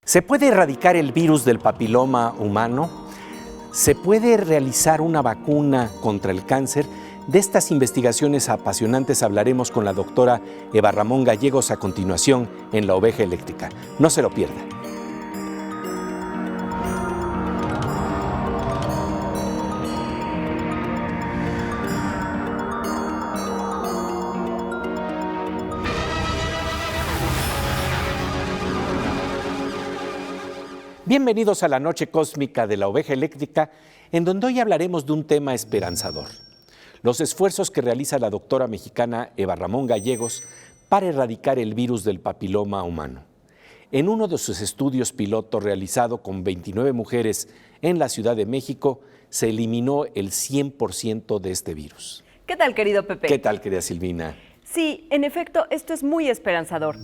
¿Se puede erradicar el virus del papiloma humano? ¿Se puede realizar una vacuna contra el cáncer? De estas investigaciones apasionantes hablaremos con la doctora Eva Ramón Gallegos a continuación en La Oveja Eléctrica. No se lo pierda. Bienvenidos a la noche cósmica de La Oveja Eléctrica, en donde hoy hablaremos de un tema esperanzador: los esfuerzos que realiza la doctora mexicana Eva Ramón Gallegos para erradicar el virus del papiloma humano. En uno de sus estudios piloto realizado con 29 mujeres en la Ciudad de México, se eliminó el 100% de este virus. ¿Qué tal, querido Pepe? ¿Qué tal, querida Silvina? Sí, en efecto, esto es muy esperanzador.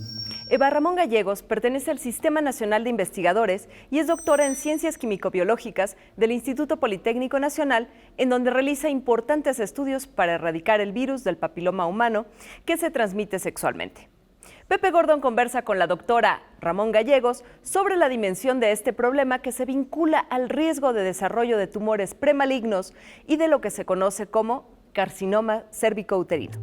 Eva Ramón Gallegos pertenece al Sistema Nacional de Investigadores y es doctora en Ciencias Químico-Biológicas del Instituto Politécnico Nacional, en donde realiza importantes estudios para erradicar el virus del papiloma humano que se transmite sexualmente. Pepe Gordon conversa con la doctora Ramón Gallegos sobre la dimensión de este problema que se vincula al riesgo de desarrollo de tumores premalignos y de lo que se conoce como carcinoma cérvico-uterino.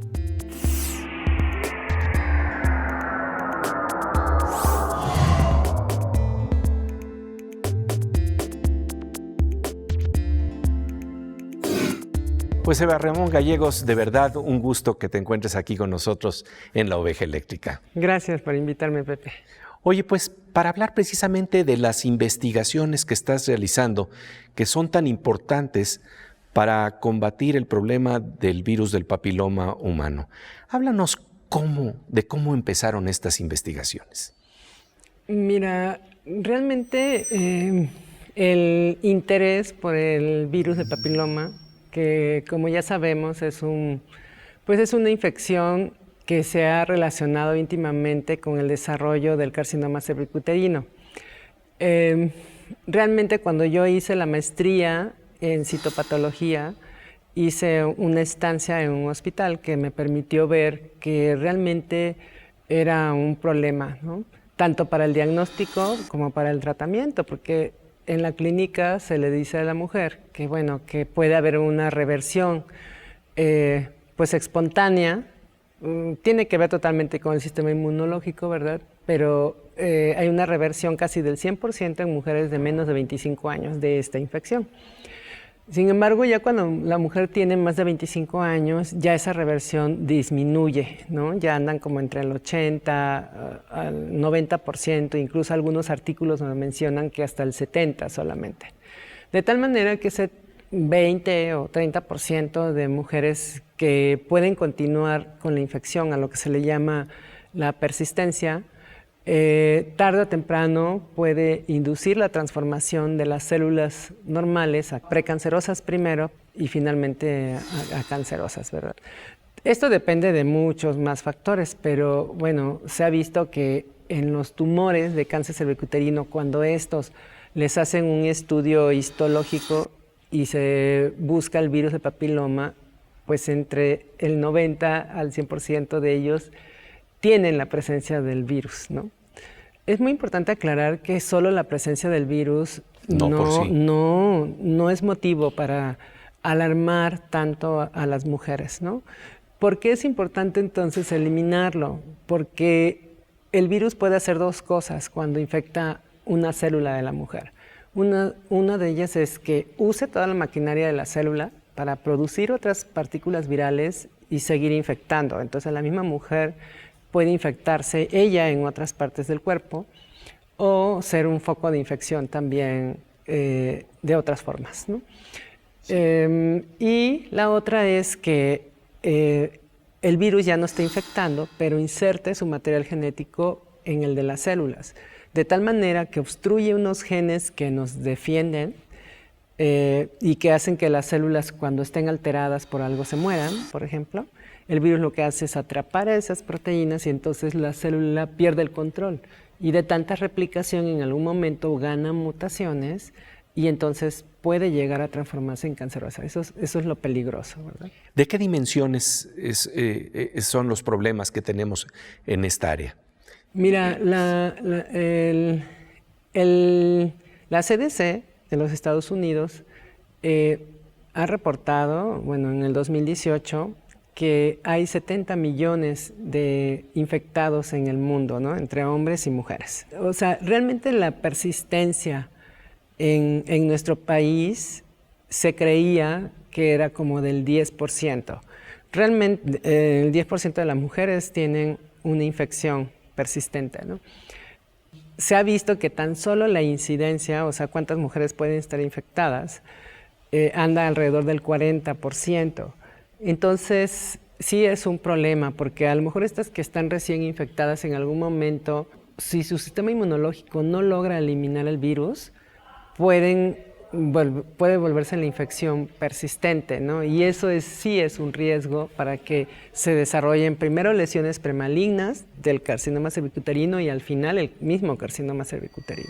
Pues Eva Ramón Gallegos, de verdad un gusto que te encuentres aquí con nosotros en La Oveja Eléctrica. Gracias por invitarme, Pepe. Oye, pues para hablar precisamente de las investigaciones que estás realizando, que son tan importantes para combatir el problema del virus del papiloma humano, háblanos de cómo empezaron estas investigaciones. Mira, realmente el interés por el virus del papiloma, que como ya sabemos es una infección que se ha relacionado íntimamente con el desarrollo del carcinoma cervicuterino. Realmente cuando yo hice la maestría en citopatología, hice una estancia en un hospital que me permitió ver que realmente era un problema, ¿no? Tanto para el diagnóstico como para el tratamiento, porque en la clínica se le dice a la mujer que, bueno, que puede haber una reversión pues espontánea. Tiene que ver totalmente con el sistema inmunológico, ¿verdad? Pero hay una reversión casi del 100% en mujeres de menos de 25 años de esta infección. Sin embargo, ya cuando la mujer tiene más de 25 años, ya esa reversión disminuye, ¿no? Ya andan como entre el 80 al 90%, incluso algunos artículos nos mencionan que hasta el 70% solamente. De tal manera que ese 20 o 30% de mujeres que pueden continuar con la infección, a lo que se le llama la persistencia, tarde o temprano puede inducir la transformación de las células normales a precancerosas primero y finalmente a cancerosas, ¿verdad? Esto depende de muchos más factores, pero bueno, se ha visto que en los tumores de cáncer cervicuterino, cuando estos les hacen un estudio histológico y se busca el virus del papiloma, pues entre el 90 al 100% de ellos tienen la presencia del virus, ¿no? Es muy importante aclarar que solo la presencia del virus no es motivo para alarmar tanto a las mujeres, ¿no? ¿Por qué es importante entonces eliminarlo? Porque el virus puede hacer dos cosas cuando infecta una célula de la mujer. Una de ellas es que use toda la maquinaria de la célula para producir otras partículas virales y seguir infectando. Entonces la misma mujer puede infectarse ella en otras partes del cuerpo o ser un foco de infección también de otras formas, ¿no? Sí. Y la otra es que el virus ya no está infectando, pero inserte su material genético en el de las células, de tal manera que obstruye unos genes que nos defienden y que hacen que las células, cuando estén alteradas por algo, se mueran, por ejemplo. El virus lo que hace es atrapar a esas proteínas y entonces la célula pierde el control. Y de tanta replicación en algún momento gana mutaciones y entonces puede llegar a transformarse en cancerosa. Eso es lo peligroso, ¿verdad? ¿De qué dimensiones son los problemas que tenemos en esta área? Mira, La CDC de los Estados Unidos ha reportado, bueno, en el 2018, que hay 70 millones de infectados en el mundo, ¿no? Entre hombres y mujeres. O sea, realmente la persistencia en nuestro país se creía que era como del 10%. Realmente el 10% de las mujeres tienen una infección persistente, ¿no? Se ha visto que tan solo la incidencia, o sea, cuántas mujeres pueden estar infectadas, anda alrededor del 40%. Entonces, sí es un problema, porque a lo mejor estas que están recién infectadas en algún momento, si su sistema inmunológico no logra eliminar el virus, puede volverse la infección persistente, ¿no? Y eso sí es un riesgo para que se desarrollen primero lesiones premalignas del carcinoma cervicuterino y al final el mismo carcinoma cervicuterino.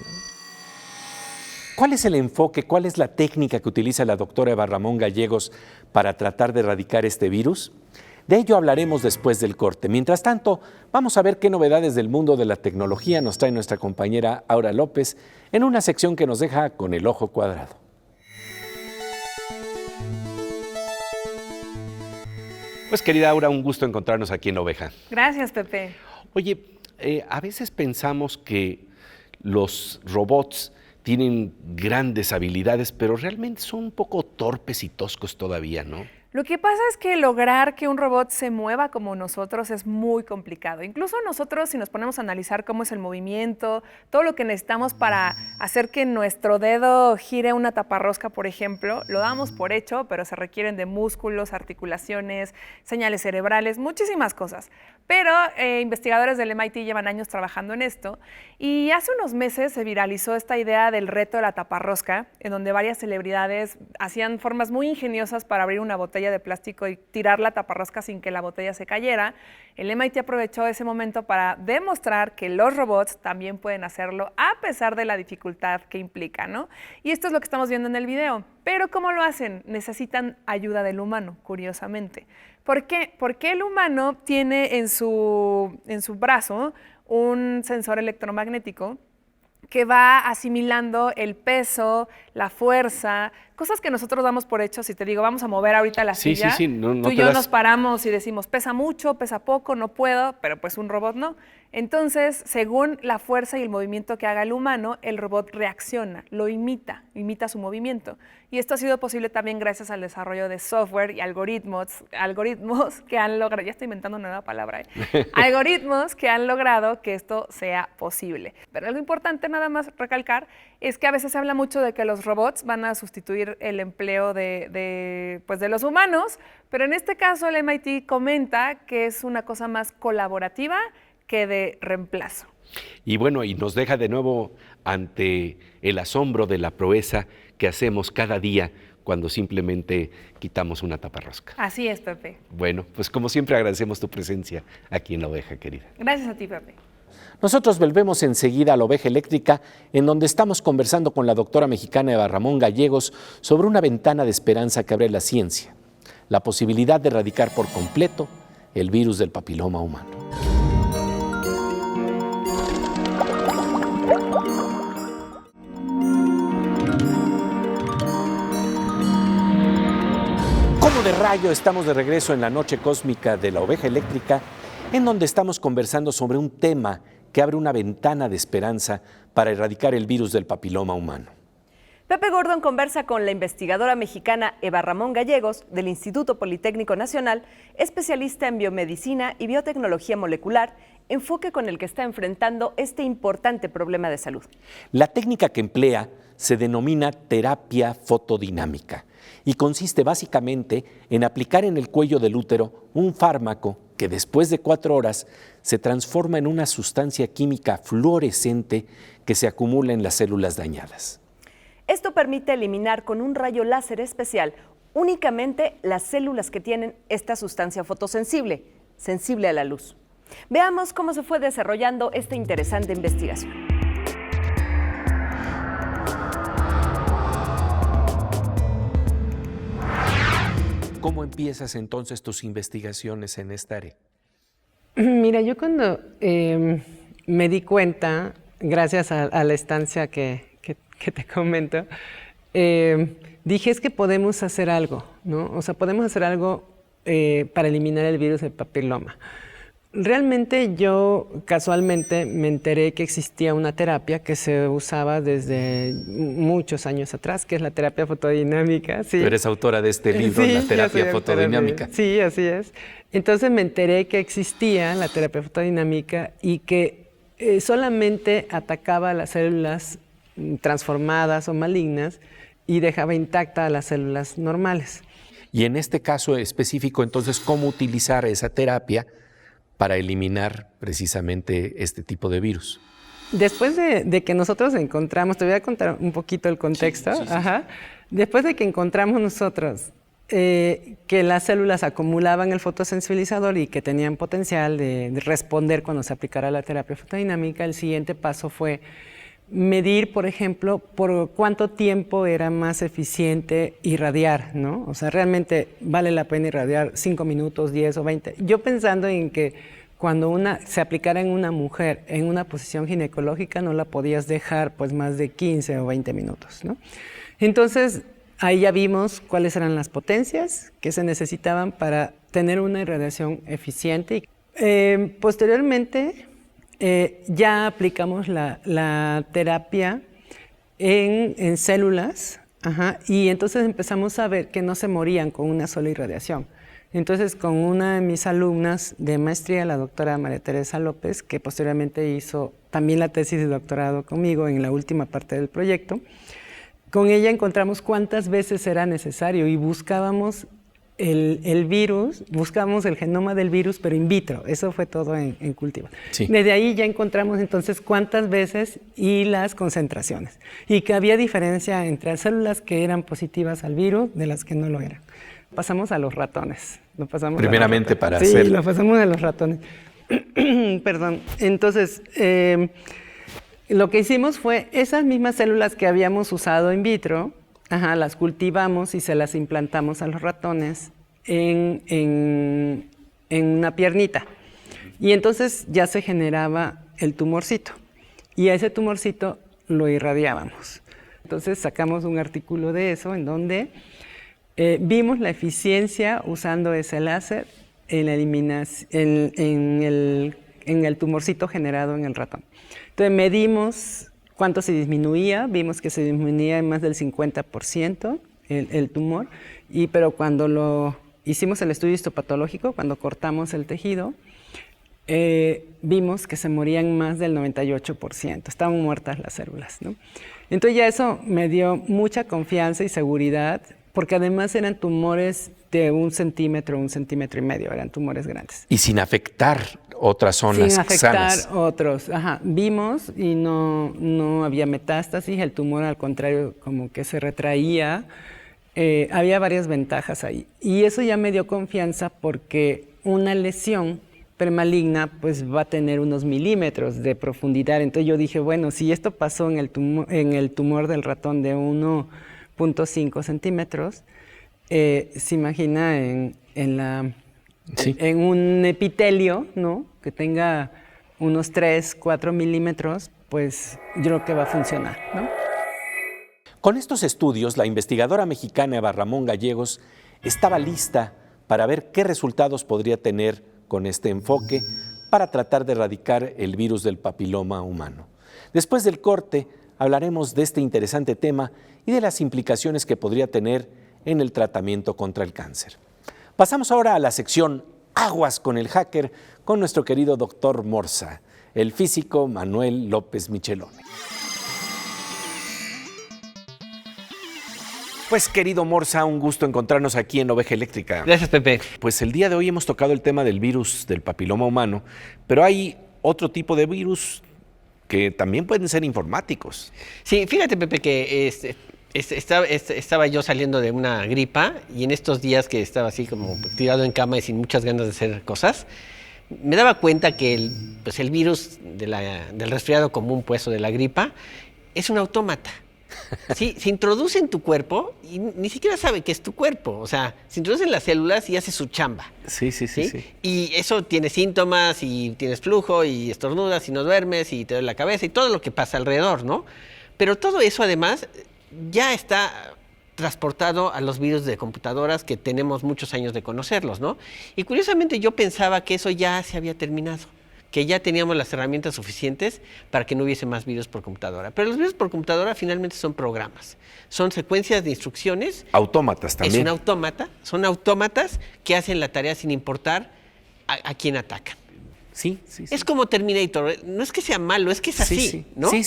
¿Cuál es el enfoque, cuál es la técnica que utiliza la doctora Eva Ramón Gallegos para tratar de erradicar este virus? De ello hablaremos después del corte. Mientras tanto, vamos a ver qué novedades del mundo de la tecnología nos trae nuestra compañera Aura López en una sección que nos deja con el ojo cuadrado. Pues querida Aura, un gusto encontrarnos aquí en La Oveja. Gracias, Pepe. Oye, a veces pensamos que los robots tienen grandes habilidades, pero realmente son un poco torpes y toscos todavía, ¿no? Lo que pasa es que lograr que un robot se mueva como nosotros es muy complicado. Incluso nosotros, si nos ponemos a analizar cómo es el movimiento, todo lo que necesitamos para hacer que nuestro dedo gire una taparrosca, por ejemplo, lo damos por hecho, pero se requieren de músculos, articulaciones, señales cerebrales, muchísimas cosas. Pero investigadores del MIT llevan años trabajando en esto y hace unos meses se viralizó esta idea del reto de la taparrosca, en donde varias celebridades hacían formas muy ingeniosas para abrir una botella de plástico y tirar la taparrosca sin que la botella se cayera. El MIT aprovechó ese momento para demostrar que los robots también pueden hacerlo a pesar de la dificultad que implica, ¿no? Y esto es lo que estamos viendo en el video. Pero ¿cómo lo hacen? Necesitan ayuda del humano, curiosamente. ¿Por qué? Porque el humano tiene en su brazo un sensor electromagnético que va asimilando el peso, la fuerza, cosas que nosotros damos por hecho. Si te digo, vamos a mover ahorita la silla, tú y yo nos paramos y decimos, pesa mucho, pesa poco, no puedo, pero pues un robot no. Entonces, según la fuerza y el movimiento que haga el humano, el robot reacciona, lo imita su movimiento. Y esto ha sido posible también gracias al desarrollo de software y algoritmos que han logrado, ya estoy inventando una nueva palabra, algoritmos que han logrado que esto sea posible. Pero algo importante nada más recalcar es que a veces se habla mucho de que los robots van a sustituir el empleo de los humanos, pero en este caso el MIT comenta que es una cosa más colaborativa que de reemplazo. Y bueno, y nos deja de nuevo ante el asombro de la proeza que hacemos cada día cuando simplemente quitamos una taparrosca. Así es, Pepe. Bueno, pues como siempre agradecemos tu presencia aquí en La Oveja, querida. Gracias a ti, Pepe. Nosotros volvemos enseguida a La Oveja Eléctrica, en donde estamos conversando con la doctora mexicana Eva Ramón Gallegos sobre una ventana de esperanza que abre la ciencia, la posibilidad de erradicar por completo el virus del papiloma humano. Como de rayo, estamos de regreso en la noche cósmica de La Oveja Eléctrica, en donde estamos conversando sobre un tema que abre una ventana de esperanza para erradicar el virus del papiloma humano. Pepe Gordon conversa con la investigadora mexicana Eva Ramón Gallegos del Instituto Politécnico Nacional, especialista en biomedicina y biotecnología molecular, enfoque con el que está enfrentando este importante problema de salud. La técnica que emplea se denomina terapia fotodinámica y consiste básicamente en aplicar en el cuello del útero un fármaco que después de 4 horas se transforma en una sustancia química fluorescente que se acumula en las células dañadas. Esto permite eliminar con un rayo láser especial únicamente las células que tienen esta sustancia fotosensible, sensible a la luz. Veamos cómo se fue desarrollando esta interesante investigación. ¿Cómo empiezas entonces tus investigaciones en esta área? Mira, yo cuando me di cuenta gracias a la estancia que te comento, dije es que podemos hacer algo, ¿no? O sea, podemos hacer algo para eliminar el virus del papiloma. Realmente yo casualmente me enteré que existía una terapia que se usaba desde muchos años atrás, que es la terapia fotodinámica. Sí. Tú eres autora de este libro, Sí, La yo terapia soy fotodinámica. Sí, así es. Entonces me enteré que existía la terapia fotodinámica y que solamente atacaba las células transformadas o malignas y dejaba intacta a las células normales. Y en este caso específico, entonces, ¿cómo utilizar esa terapia para eliminar precisamente este tipo de virus? Después de que nosotros encontramos, te voy a contar un poquito el contexto. Sí. Ajá. Después de que encontramos nosotros que las células acumulaban el fotosensibilizador y que tenían potencial de responder cuando se aplicara la terapia fotodinámica, el siguiente paso fue medir, por ejemplo, por cuánto tiempo era más eficiente irradiar, ¿no? O sea, realmente vale la pena irradiar 5 minutos, 10 o 20. Yo pensando en que cuando se aplicara en una mujer en una posición ginecológica no la podías dejar pues más de 15 o 20 minutos, ¿no? Entonces, ahí ya vimos cuáles eran las potencias que se necesitaban para tener una irradiación eficiente. Posteriormente, ya aplicamos la terapia en células, y entonces empezamos a ver que no se morían con una sola irradiación. Entonces, con una de mis alumnas de maestría, la doctora María Teresa López, que posteriormente hizo también la tesis de doctorado conmigo en la última parte del proyecto, con ella encontramos cuántas veces era necesario y buscábamos el virus, buscamos el genoma del virus, pero in vitro. Eso fue todo en cultivo. Sí. Desde ahí ya encontramos entonces cuántas veces y las concentraciones. Y que había diferencia entre las células que eran positivas al virus de las que no lo eran. Pasamos a los ratones. Primeramente para sí, hacer... lo pasamos a los ratones. Perdón. Entonces, lo que hicimos fue esas mismas células que habíamos usado in vitro, las cultivamos y se las implantamos a los ratones en una piernita. Y entonces ya se generaba el tumorcito. Y a ese tumorcito lo irradiábamos. Entonces sacamos un artículo de eso en donde vimos la eficiencia usando ese láser en la eliminación, en el tumorcito generado en el ratón. Entonces medimos cuánto se disminuía, vimos que se disminuía en más del 50% el tumor, pero cuando hicimos el estudio histopatológico, cuando cortamos el tejido, vimos que se morían más del 98%, estaban muertas las células, ¿no? Entonces ya eso me dio mucha confianza y seguridad, porque además eran tumores de 1 centímetro, 1,5 centímetros, eran tumores grandes. Y sin afectar otras zonas sin afectar sanas. Otros. Vimos y no había metástasis, el tumor al contrario como que se retraía. Había varias ventajas ahí. Y eso ya me dio confianza porque una lesión premaligna pues va a tener unos milímetros de profundidad. Entonces yo dije, bueno, si esto pasó en el tumor del ratón de 1,5 centímetros, se imagina Sí. en un epitelio, ¿no? Que tenga unos 3, 4 milímetros, pues yo creo que va a funcionar, ¿no? Con estos estudios, la investigadora mexicana Eva Ramón Gallegos estaba lista para ver qué resultados podría tener con este enfoque para tratar de erradicar el virus del papiloma humano. Después del corte, hablaremos de este interesante tema y de las implicaciones que podría tener en el tratamiento contra el cáncer. Pasamos ahora a la sección Aguas con el hacker con nuestro querido doctor Morsa, el físico Manuel López Michelone. Pues querido Morsa, un gusto encontrarnos aquí en Oveja Eléctrica. Gracias, Pepe. Pues el día de hoy hemos tocado el tema del virus del papiloma humano, pero hay otro tipo de virus que también pueden ser informáticos. Sí, fíjate, Pepe, que estaba yo saliendo de una gripa y en estos días que estaba así como tirado en cama y sin muchas ganas de hacer cosas, me daba cuenta que el virus del resfriado común, pues, o de la gripa, es un autómata. Sí, se introduce en tu cuerpo y ni siquiera sabe que es tu cuerpo. O sea, se introduce en las células y hace su chamba. Sí. Y eso tiene síntomas y tienes flujo y estornudas y no duermes y te duele la cabeza y todo lo que pasa alrededor, ¿no? Pero todo eso además ya está transportado a los virus de computadoras que tenemos muchos años de conocerlos, ¿no? Y curiosamente yo pensaba que eso ya se había terminado, que ya teníamos las herramientas suficientes para que no hubiese más virus por computadora. Pero los virus por computadora finalmente son programas, son secuencias de instrucciones. Autómatas también. Es un autómata, son autómatas que hacen la tarea sin importar a quién atacan. Sí. Es como Terminator, no es que sea malo, es que es así, ¿no? Sí.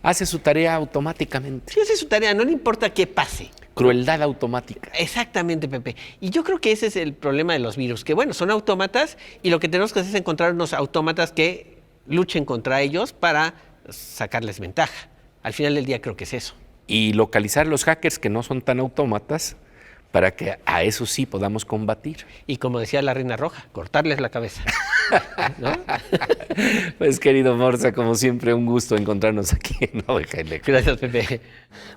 Hace su tarea automáticamente. Sí, hace su tarea, no le importa qué pase. Crueldad automática. Exactamente, Pepe. Y yo creo que ese es el problema de los virus, que bueno, son autómatas y lo que tenemos que hacer es encontrar unos autómatas que luchen contra ellos para sacarles ventaja. Al final del día creo que es eso. Y localizar los hackers que no son tan autómatas para que a eso sí podamos combatir. Y como decía la Reina Roja, cortarles la cabeza. ¿No? Pues querido Morza, como siempre, un gusto encontrarnos aquí en Oveja Eléctrica. Gracias, Pepe.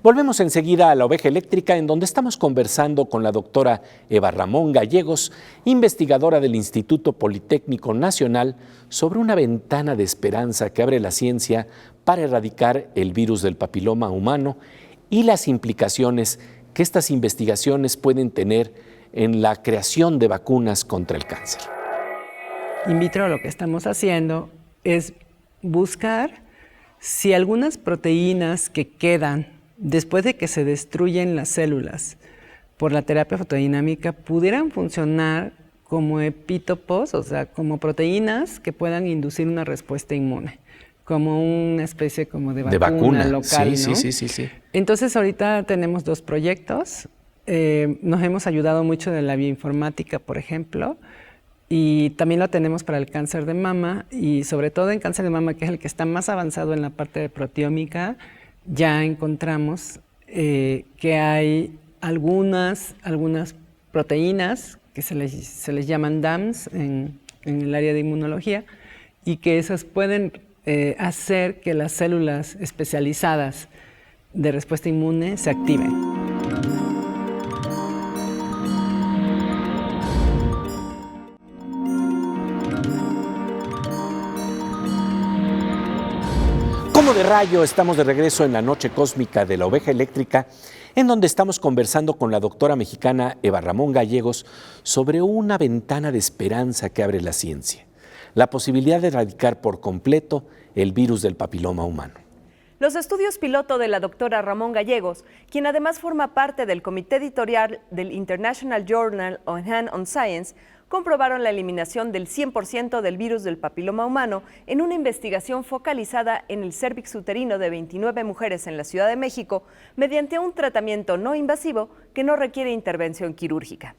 Volvemos enseguida a la Oveja Eléctrica, en donde estamos conversando con la doctora Eva Ramón Gallegos, investigadora del Instituto Politécnico Nacional, sobre una ventana de esperanza que abre la ciencia para erradicar el virus del papiloma humano y las implicaciones que estas investigaciones pueden tener en la creación de vacunas contra el cáncer. In vitro lo que estamos haciendo es buscar si algunas proteínas que quedan después de que se destruyen las células por la terapia fotodinámica pudieran funcionar como epítopos, o sea, como proteínas que puedan inducir una respuesta inmune, como una especie como de vacuna local, ¿no? Sí. Entonces ahorita tenemos 2 proyectos. Nos hemos ayudado mucho de la bioinformática, por ejemplo, y también lo tenemos para el cáncer de mama, y sobre todo en cáncer de mama, que es el que está más avanzado en la parte de proteómica, ya encontramos que hay algunas proteínas que se les llaman DAMs en el área de inmunología, y que esas pueden hacer que las células especializadas de respuesta inmune se activen. Como de rayo, estamos de regreso en la noche cósmica de la Oveja Eléctrica, en donde estamos conversando con la doctora mexicana Eva Ramón Gallegos sobre una ventana de esperanza que abre la ciencia, la posibilidad de erradicar por completo el virus del papiloma humano. Los estudios piloto de la doctora Ramón Gallegos, quien además forma parte del comité editorial del International Journal on Hand on Science, comprobaron la eliminación del 100% del virus del papiloma humano en una investigación focalizada en el cérvix uterino de 29 mujeres en la Ciudad de México mediante un tratamiento no invasivo que no requiere intervención quirúrgica.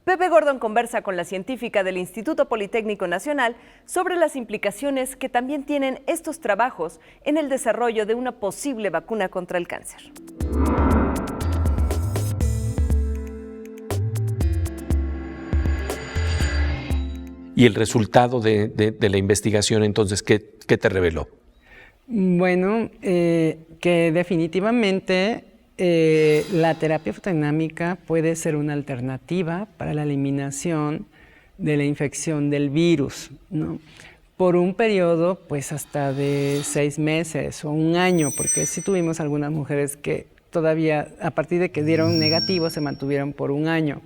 Pepe Gordon conversa con la científica del Instituto Politécnico Nacional sobre las implicaciones que también tienen estos trabajos en el desarrollo de una posible vacuna contra el cáncer. ¿Y el resultado de la investigación, entonces, qué te reveló? Bueno, que definitivamente la terapia fotodinámica puede ser una alternativa para la eliminación de la infección del virus, ¿no? Por un periodo, pues hasta de 6 meses o 1 año, porque sí tuvimos algunas mujeres que todavía, a partir de que dieron negativo, se mantuvieron por 1 año.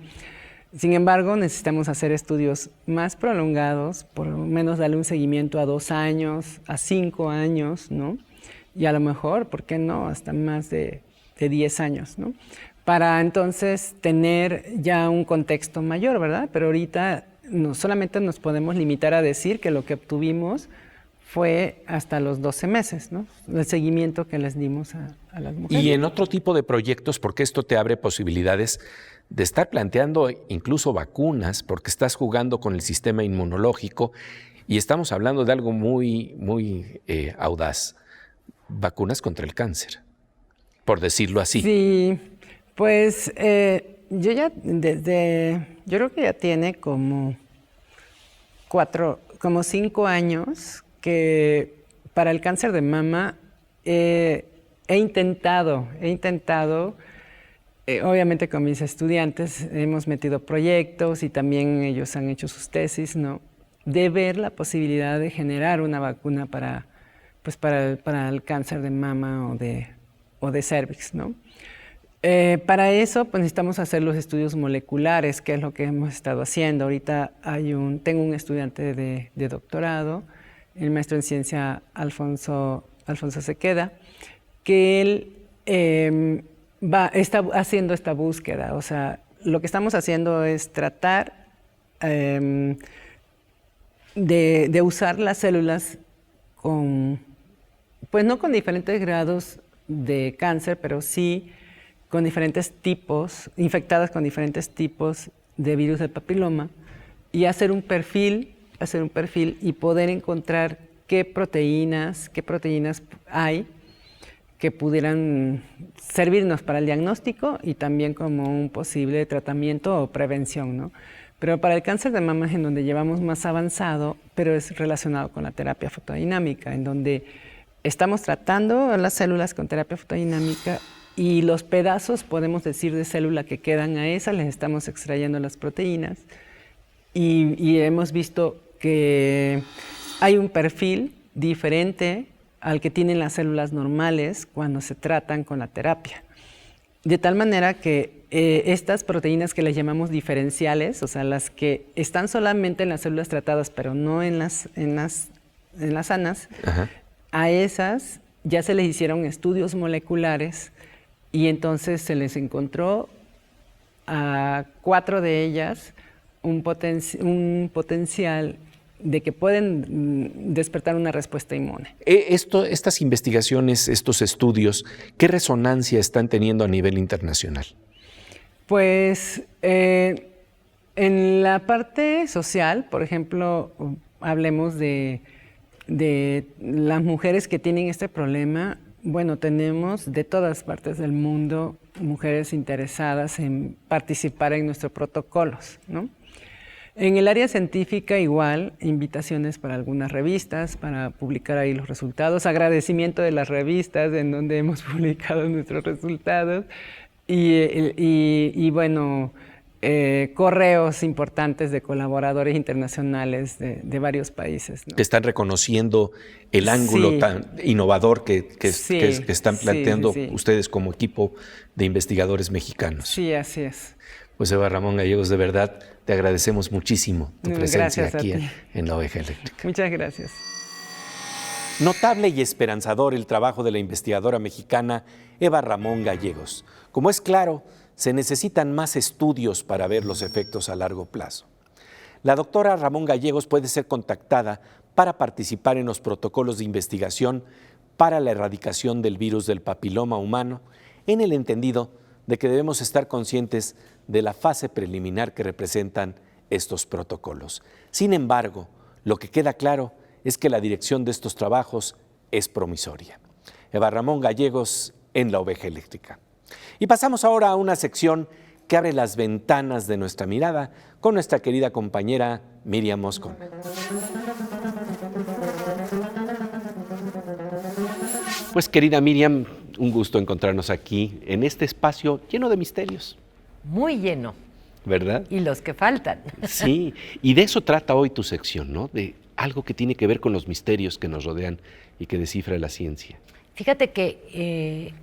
Sin embargo, necesitamos hacer estudios más prolongados, por lo menos darle un seguimiento a 2 años, a 5 años, ¿no? Y a lo mejor, ¿por qué no?, hasta más de 10 años, ¿no? Para entonces tener ya un contexto mayor, ¿verdad? Pero ahorita no solamente nos podemos limitar a decir que lo que obtuvimos fue hasta los 12 meses, ¿no? El seguimiento que les dimos a las mujeres. Y en otro tipo de proyectos, porque esto te abre posibilidades de estar planteando incluso vacunas, porque estás jugando con el sistema inmunológico y estamos hablando de algo muy audaz, vacunas contra el cáncer, por decirlo así. Sí, pues yo creo que ya tiene como 5 años que para el cáncer de mama he he intentado, obviamente con mis estudiantes hemos metido proyectos y también ellos han hecho sus tesis, ¿no? De ver la posibilidad de generar una vacuna para el cáncer de mama o de cervix, ¿no? Para eso pues, necesitamos hacer los estudios moleculares, que es lo que hemos estado haciendo. Ahorita tengo un estudiante de doctorado, el maestro en ciencia Alfonso Sequeda, que él está haciendo esta búsqueda. O sea, lo que estamos haciendo es tratar de usar las células pues no con diferentes grados de cáncer, pero sí con diferentes tipos, infectadas con diferentes tipos de virus del papiloma, y hacer un perfil y poder encontrar qué proteínas hay que pudieran servirnos para el diagnóstico y también como un posible tratamiento o prevención, ¿no? Pero para el cáncer de mama es en donde llevamos más avanzado, pero es relacionado con la terapia fotodinámica, en donde estamos tratando las células con terapia fotodinámica y los pedazos, podemos decir, de célula que quedan a esas, les estamos extrayendo las proteínas y hemos visto que hay un perfil diferente al que tienen las células normales cuando se tratan con la terapia. De tal manera que estas proteínas que les llamamos diferenciales, o sea, las que están solamente en las células tratadas, pero no en las sanas, ajá, a esas ya se les hicieron estudios moleculares y entonces se les encontró a 4 de ellas un potencial de que pueden despertar una respuesta inmune. Estas investigaciones, estos estudios, ¿qué resonancia están teniendo a nivel internacional? Pues en la parte social, por ejemplo, hablemos de las mujeres que tienen este problema. Bueno, tenemos de todas partes del mundo mujeres interesadas en participar en nuestros protocolos, ¿no? En el área científica igual, invitaciones para algunas revistas, para publicar ahí los resultados, agradecimiento de las revistas en donde hemos publicado nuestros resultados y bueno, correos importantes de colaboradores internacionales de varios países, ¿no? Que están reconociendo el ángulo tan innovador que están planteando ustedes como equipo de investigadores mexicanos. Sí, así es. Pues Eva Ramón Gallegos, de verdad, te agradecemos muchísimo tu presencia aquí en La Oveja Eléctrica. Muchas gracias. Notable y esperanzador el trabajo de la investigadora mexicana Eva Ramón Gallegos. Como es claro, se necesitan más estudios para ver los efectos a largo plazo. La doctora Ramón Gallegos puede ser contactada para participar en los protocolos de investigación para la erradicación del virus del papiloma humano, en el entendido de que debemos estar conscientes de la fase preliminar que representan estos protocolos. Sin embargo, lo que queda claro es que la dirección de estos trabajos es promisoria. Eva Ramón Gallegos en La Oveja Eléctrica. Y pasamos ahora a una sección que abre las ventanas de nuestra mirada con nuestra querida compañera Miriam Moscón. Pues querida Miriam, un gusto encontrarnos aquí en este espacio lleno de misterios. Muy lleno. ¿Verdad? Y los que faltan. Sí, y de eso trata hoy tu sección, ¿no? De algo que tiene que ver con los misterios que nos rodean y que descifra la ciencia. Fíjate que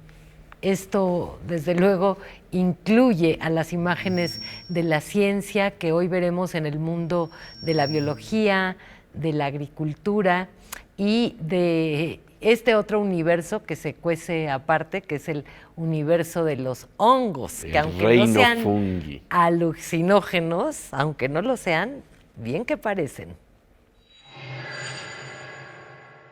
esto, desde luego, incluye a las imágenes de la ciencia que hoy veremos en el mundo de la biología, de la agricultura y de este otro universo que se cuece aparte, que es el universo de los hongos, que aunque no sean fungi, alucinógenos, aunque no lo sean, bien que parecen.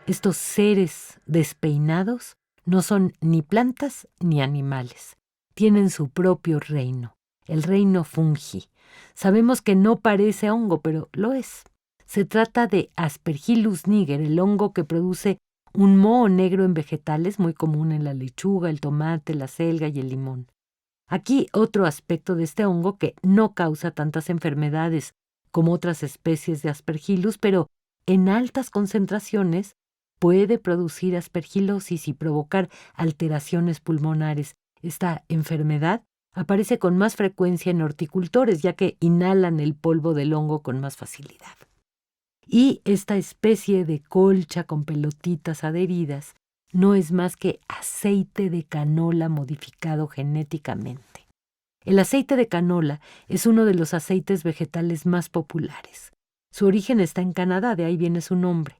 Estos seres despeinados no son ni plantas ni animales. Tienen su propio reino, el reino fungi. Sabemos que no parece hongo, pero lo es. Se trata de Aspergillus niger, el hongo que produce un moho negro en vegetales muy común en la lechuga, el tomate, la selga y el limón. Aquí otro aspecto de este hongo que no causa tantas enfermedades como otras especies de Aspergillus, pero en altas concentraciones puede producir aspergilosis y provocar alteraciones pulmonares. Esta enfermedad aparece con más frecuencia en horticultores, ya que inhalan el polvo del hongo con más facilidad. Y esta especie de colcha con pelotitas adheridas no es más que aceite de canola modificado genéticamente. El aceite de canola es uno de los aceites vegetales más populares. Su origen está en Canadá, de ahí viene su nombre.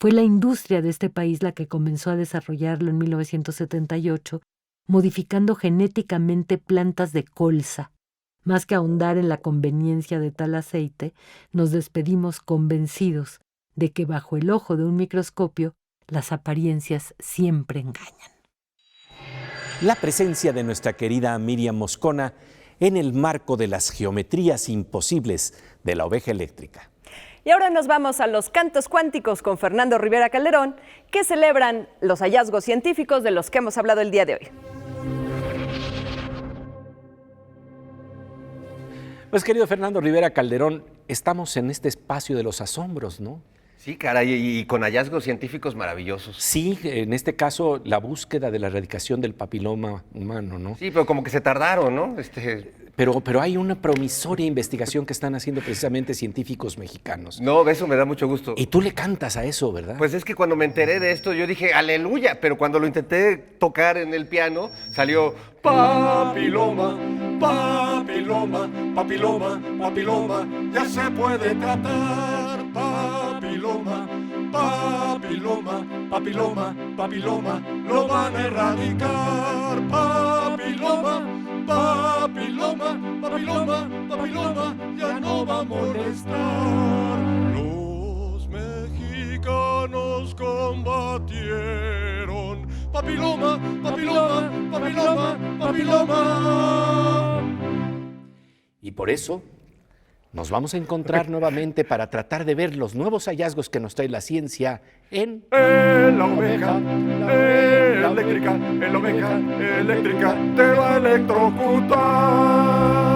Fue la industria de este país la que comenzó a desarrollarlo en 1978, modificando genéticamente plantas de colza. Más que ahondar en la conveniencia de tal aceite, nos despedimos convencidos de que bajo el ojo de un microscopio las apariencias siempre engañan. La presencia de nuestra querida Miriam Moscona en el marco de las geometrías imposibles de la oveja eléctrica. Y ahora nos vamos a los cantos cuánticos con Fernando Rivera Calderón, que celebran los hallazgos científicos de los que hemos hablado el día de hoy. Pues querido Fernando Rivera Calderón, estamos en este espacio de los asombros, ¿no? Sí, caray, y con hallazgos científicos maravillosos. Sí, en este caso la búsqueda de la erradicación del papiloma humano, ¿no? Sí, pero como que se tardaron, ¿no? Pero hay una promisoria investigación que están haciendo precisamente científicos mexicanos. No, eso me da mucho gusto. Y tú le cantas a eso, ¿verdad? Pues es que cuando me enteré de esto, yo dije, aleluya, pero cuando lo intenté tocar en el piano, salió papiloma, papiloma, papiloma, papiloma, ya se puede tratar, papiloma, papiloma, papiloma, papiloma, lo van a erradicar, papiloma, papiloma, papiloma, papiloma, ya no va a molestar. Los mexicanos combatieron, papiloma, papiloma, papiloma, papiloma. Y por eso nos vamos a encontrar nuevamente para tratar de ver los nuevos hallazgos que nos trae la ciencia en La oveja eléctrica, la oveja eléctrica te va a electrocutar.